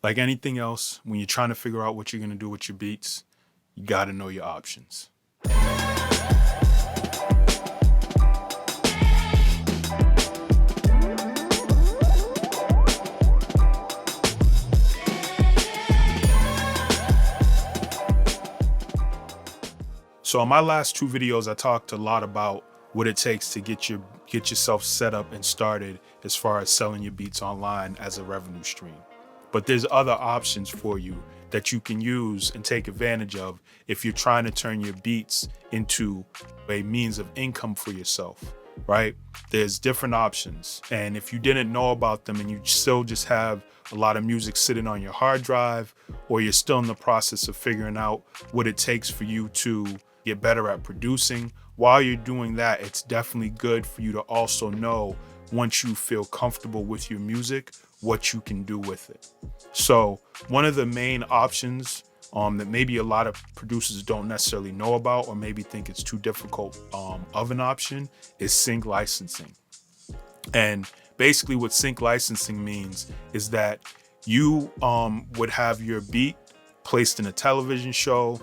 Like anything else, when you're trying to figure out what you're going to do with your beats, you got to know your options. So in my last two videos, I talked a lot about what it takes to get yourself set up and started as far as selling your beats online as a revenue stream. But there's other options for you that you can use and take advantage of if you're trying to turn your beats into a means of income for yourself, right? There's different options. And if you didn't know about them and you still just have a lot of music sitting on your hard drive, or you're still in the process of figuring out what it takes for you to get better at producing, while you're doing that, it's definitely good for you to also know, once you feel comfortable with your music, what you can do with it. So one of the main options that maybe a lot of producers don't necessarily know about, or maybe think it's too difficult of an option, is sync licensing. And basically what sync licensing means is that you would have your beat placed in a television show,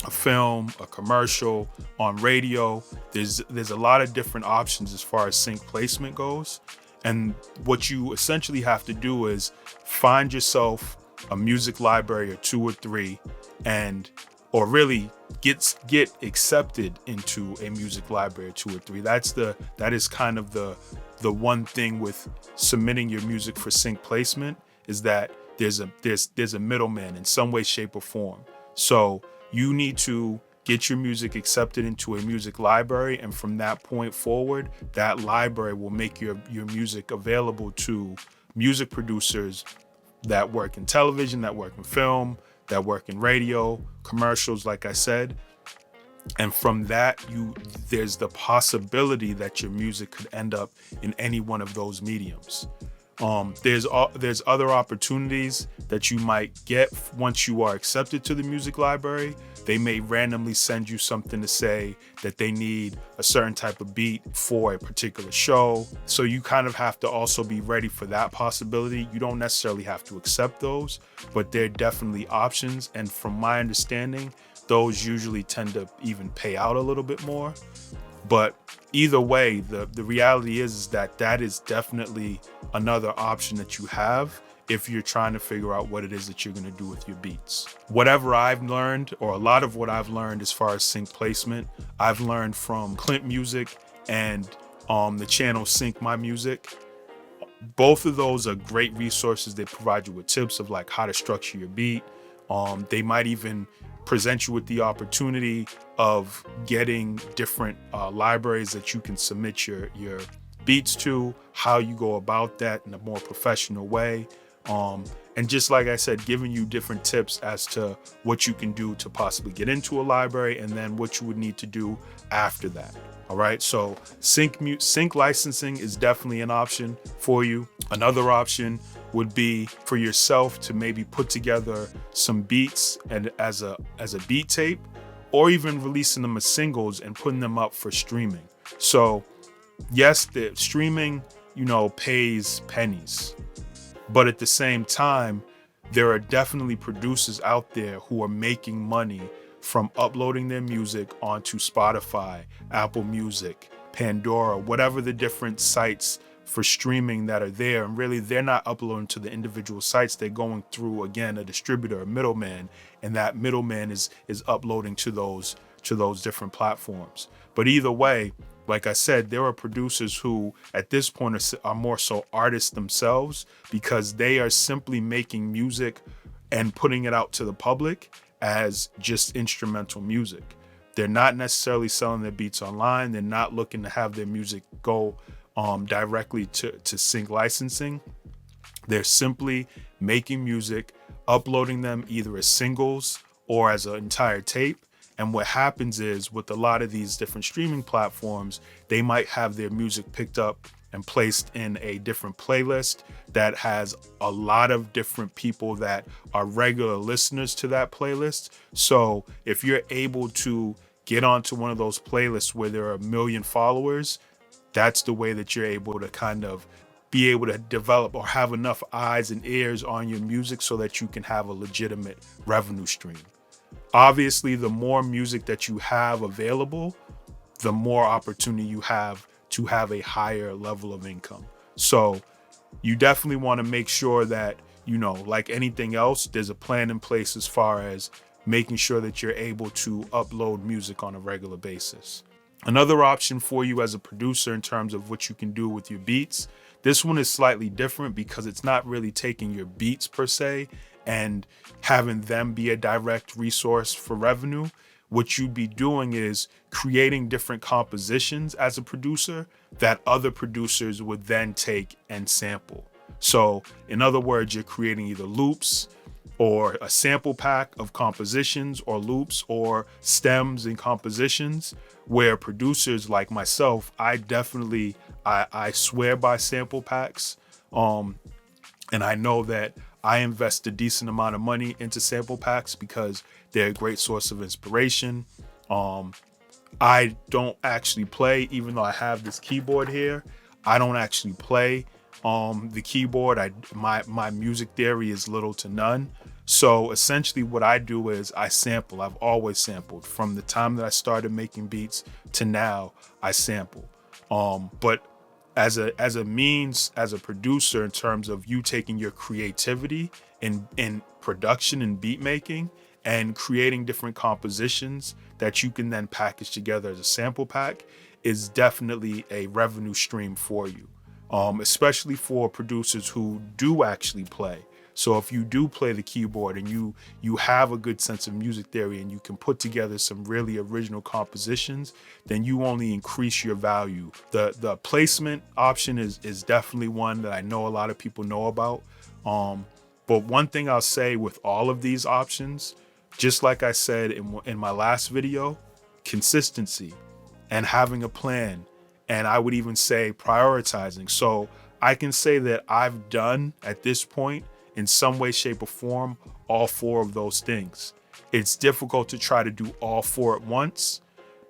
a film, a commercial, on radio. There's a lot of different options as far as sync placement goes. And what you essentially have to do is find yourself a music library or two or three, and or really get accepted into a music library or two or three. That is kind of the one thing with submitting your music for sync placement, is that there's a middleman in some way, shape, or form. So you need to get your music accepted into a music library, and from that point forward, that library will make your music available to music producers that work in television, that work in film, that work in radio, commercials, like I said. And from that, there's the possibility that your music could end up in any one of those mediums. There's other opportunities that you might get once you are accepted to the music library. They may randomly send you something to say that they need a certain type of beat for a particular show. So you kind of have to also be ready for that possibility. You don't necessarily have to accept those, but they're definitely options. And from my understanding, those usually tend to even pay out a little bit more. But either way, the reality is that is definitely another option that you have if you're trying to figure out what it is that you're going to do with your beats. Whatever I've learned, or a lot of what I've learned as far as sync placement, I've learned from Clint Music and the channel Sync My Music. Both of those are great resources. They provide you with tips of like how to structure your beat. They might even present you with the opportunity of getting different libraries that you can submit your beats to, how you go about that in a more professional way. And just like I said, giving you different tips as to what you can do to possibly get into a library, and then what you would need to do after that. All right, so sync licensing is definitely an option for you. Another option would be for yourself to maybe put together some beats and as a beat tape, or even releasing them as singles and putting them up for streaming. So yes, the streaming, pays pennies, but at the same time, there are definitely producers out there who are making money from uploading their music onto Spotify, Apple Music, Pandora, whatever the different sites for streaming that are there. And really, they're not uploading to the individual sites. They're going through, again, a distributor, a middleman, and that middleman is uploading to those different platforms. But either way, like I said, there are producers who at this point are more so artists themselves, because they are simply making music and putting it out to the public as just instrumental music. They're not necessarily selling their beats online. They're not looking to have their music go directly to sync licensing. They're simply making music, uploading them either as singles or as an entire tape. And what happens is, with a lot of these different streaming platforms, they might have their music picked up and placed in a different playlist that has a lot of different people that are regular listeners to that playlist. So if you're able to get onto one of those playlists where there are 1 million followers, that's the way that you're able to kind of be able to develop or have enough eyes and ears on your music so that you can have a legitimate revenue stream. Obviously, the more music that you have available, the more opportunity you have to have a higher level of income. So you definitely want to make sure that, like anything else, there's a plan in place as far as making sure that you're able to upload music on a regular basis. Another option for you as a producer in terms of what you can do with your beats, this one is slightly different because it's not really taking your beats per se and having them be a direct resource for revenue. What you'd be doing is creating different compositions as a producer that other producers would then take and sample. So in other words, you're creating either loops or a sample pack of compositions or loops or stems and compositions where producers like myself, I swear by sample packs. And I know that I invest a decent amount of money into sample packs because they're a great source of inspiration. I don't actually play, even though I have this keyboard here, I don't actually play the keyboard. My music theory is little to none. So essentially what I do is I sample. I've always sampled. From the time that I started making beats to now, I sample. But as a means, as a producer, in terms of you taking your creativity in production and beat making and creating different compositions that you can then package together as a sample pack, is definitely a revenue stream for you, especially for producers who do actually play. So if you do play the keyboard and you have a good sense of music theory and you can put together some really original compositions, then you only increase your value. The placement option is definitely one that I know a lot of people know about. But one thing I'll say with all of these options, just like I said in my last video, consistency and having a plan. And I would even say prioritizing. So I can say that I've done at this point, in some way, shape, or form, all four of those things. It's difficult to try to do all four at once,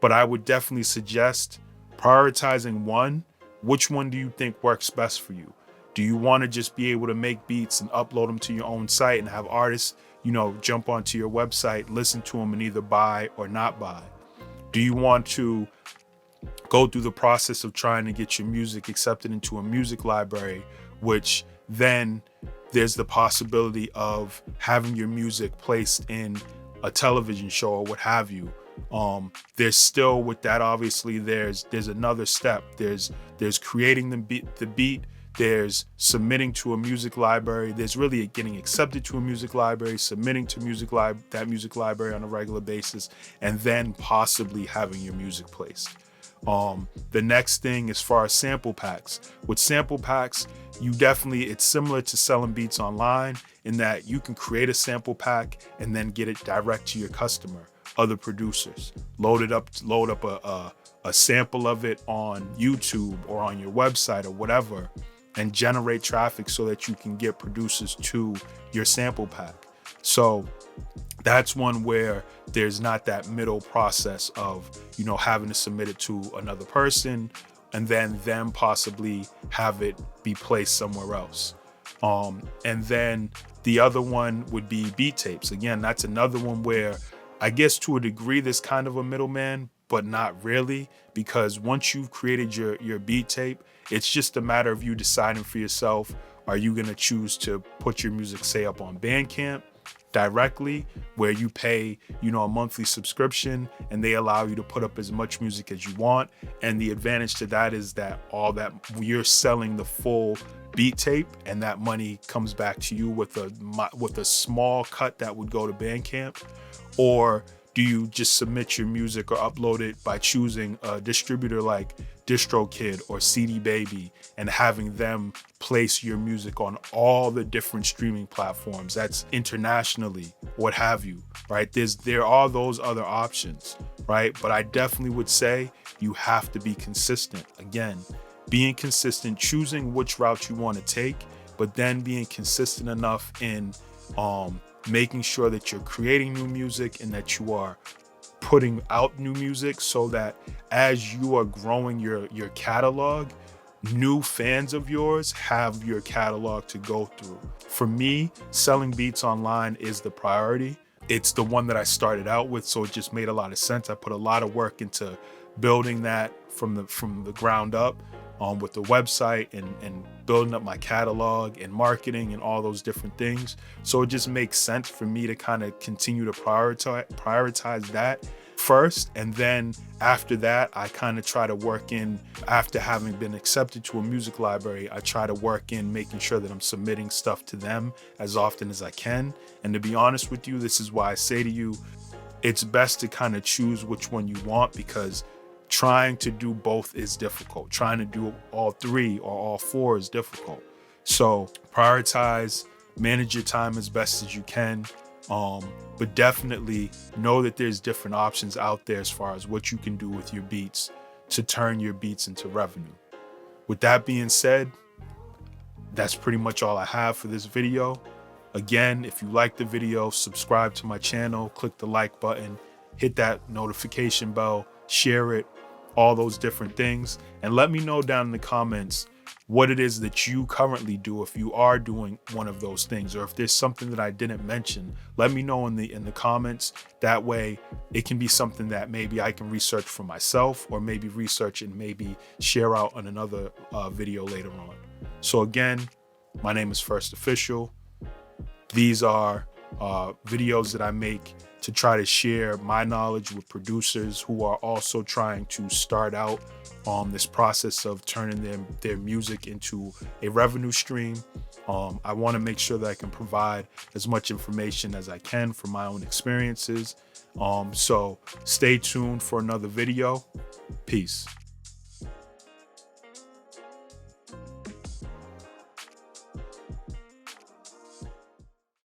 but I would definitely suggest prioritizing one. Which one do you think works best for you? Do you want to just be able to make beats and upload them to your own site and have artists, jump onto your website, listen to them, and either buy or not buy? Do you want to go through the process of trying to get your music accepted into a music library, which then there's the possibility of having your music placed in a television show or what have you? There's still, with that, obviously there's another step. There's creating the beat, there's submitting to a music library, there's really getting accepted to a music library, submitting to that music library on a regular basis, and then possibly having your music placed. The next thing, as far as sample packs, with sample packs, it's similar to selling beats online in that you can create a sample pack and then get it direct to your customer, other producers. Load up a sample of it on YouTube or on your website or whatever, and generate traffic so that you can get producers to your sample pack. So that's one where there's not that middle process of, having to submit it to another person and then them possibly have it be placed somewhere else. And then the other one would be beat tapes. Again, that's another one where I guess to a degree there's kind of a middleman, but not really, because once you've created your beat tape, it's just a matter of you deciding for yourself, are you going to choose to put your music, say, up on Bandcamp directly, where you pay, a monthly subscription and they allow you to put up as much music as you want. And the advantage to that is that you're selling the full beat tape and that money comes back to you with a small cut that would go to Bandcamp. Or do you just submit your music or upload it by choosing a distributor like DistroKid or CD Baby and having them place your music on all the different streaming platforms, that's internationally, what have you, right? There are those other options, right? But I definitely would say you have to be consistent. Again, being consistent, choosing which route you want to take, but then being consistent enough in making sure that you're creating new music and that you are putting out new music, so that as you are growing your catalog, new fans of yours have your catalog to go through. For me, selling beats online is the priority. It's the one that I started out with, so it just made a lot of sense. I put a lot of work into building that from the ground up, with the website and building up my catalog and marketing and all those different things. So it just makes sense for me to kind of continue to prioritize that first, and then after that I kind of try to work in, after having been accepted to a music library, I try to work in making sure that I'm submitting stuff to them as often as I can. And to be honest with you, this is why I say to you, it's best to kind of choose which one you want, because trying to do both is difficult. Trying to do all three or all four is difficult. So prioritize, manage your time as best as you can. But definitely know that there's different options out there as far as what you can do with your beats to turn your beats into revenue. With that being said, that's pretty much all I have for this video. Again, if you like the video, subscribe to my channel, click the like button, hit that notification bell, share it, all those different things. And let me know down in the comments what it is that you currently do, if you are doing one of those things, or if there's something that I didn't mention. Let me know in the comments. That way it can be something that maybe I can research for myself, or maybe research and maybe share out on another video later on. So again, my name is First Official. These are videos that I make to try to share my knowledge with producers who are also trying to start out on this process of turning their music into a revenue stream. I want to make sure that I can provide as much information as I can from my own experiences. So stay tuned for another video. Peace.